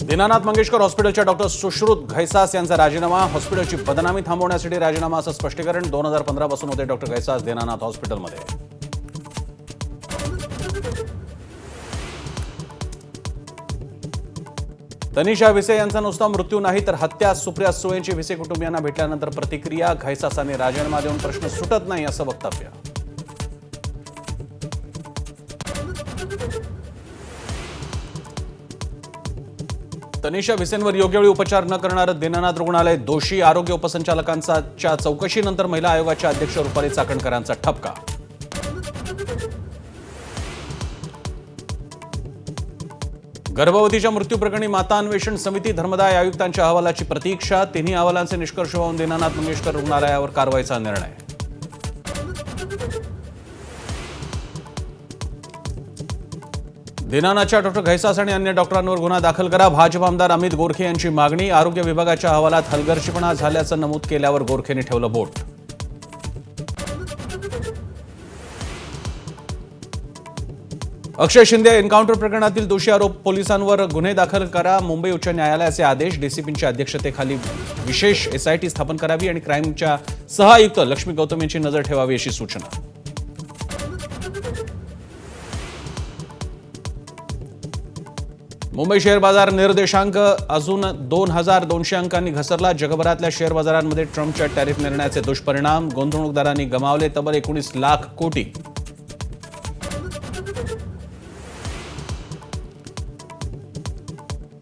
दीनानाथ मंगेशकर हॉस्पिटलच्या डॉक्टर सुश्रुत घैसास यांचा राजीनामा, हॉस्पिटलची बदनामी थांबवण्यासाठी राजीनामा असं स्पष्टीकरण. 2015 पासून होते डॉक्टर घैसास दीनानाथ हॉस्पिटलमध्ये. तनिषा भिसे यांचा नुसता मृत्यू नाही तर हत्या. सुप्रिया सुळेंची भिसे कुटुंबियांना भेटल्यानंतर प्रतिक्रिया. घैसासांनी राजीनामा देऊन प्रश्न सुटत नाही असं वक्तव्य. तनिषा भिसेंवर योग्य वेळी उपचार न करणारं दीनानाथ रुग्णालय दोषी. आरोग्य उपसंचालकांच्या चौकशीनंतर महिला आयोगाच्या अध्यक्ष रुपाली चाकणकरांचा ठपका. गर्भवतीच्या मृत्यूप्रकरणी माता अन्वेषण समिती धर्मदाय आयुक्तांच्या अहवालाची प्रतीक्षा. तिन्ही अहवालांचे निष्कर्ष पाहून दीनानाथ मंगेशकर रुग्णालयावर कारवाईचा निर्णय. दीनानाथच्या डॉक्टर घैसास आणि अन्य डॉक्टरांवर गुन्हा दाखल करा. भाजप आमदार अमित गोरखे यांची मागणी. आरोग्य विभागाच्या अहवालात हलगर्जीपणा झाल्याचं नमूद केल्यावर गोरखेंनी ठेवलं बोट. अक्षय शिंदे एन्काउंटर प्रकरणातील दोषी आरोप पोलिसांवर गुन्हे दाखल करा. मुंबई उच्च न्यायालयाचे आदेश. डीसीपींच्या अध्यक्षतेखाली विशेष एसआयटी स्थापन करावी आणि क्राईमच्या सहआयुक्त लक्ष्मी गौतम यांची नजर ठेवावी अशी सूचना. मुंबई शेअर बाजार निर्देशांक अजून 2200 अंकांनी घसरला. जगभरातल्या शेअर बाजारांमध्ये ट्रम्पच्या टॅरिफ निर्णयाचे दुष्परिणाम. गुंतवणूकदारांनी गमावले तब्बल 19 लाख कोटी.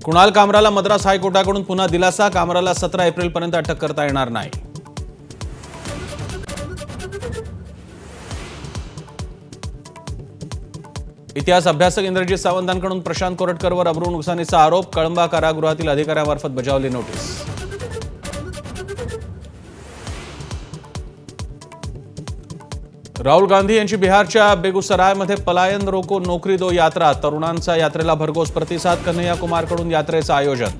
कुणाल कामराला मद्रास हायकोर्टाकडून पुन्हा दिलासा. कामराला 17 एप्रिलपर्यंत अटक करता येणार नाही. इतिहास अभ्यासक इंद्रजित सावंतांकडून प्रशांत कोरटकरवर अब्रू नुकसानीचा आरोप. कळंबा कारागृहातील अधिकाऱ्यांमार्फत बजावली नोटीस. राहुल गांधी यांची बिहारच्या बेगुसरायमध्ये पलायन रोको नोकरी दो यात्रा. तरुणांचा यात्रेला भरघोस प्रतिसाद. कन्हैया कुमारकडून यात्रेचं आयोजन.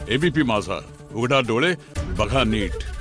एबीपी माझा, उघडा डोळे बघा नीट.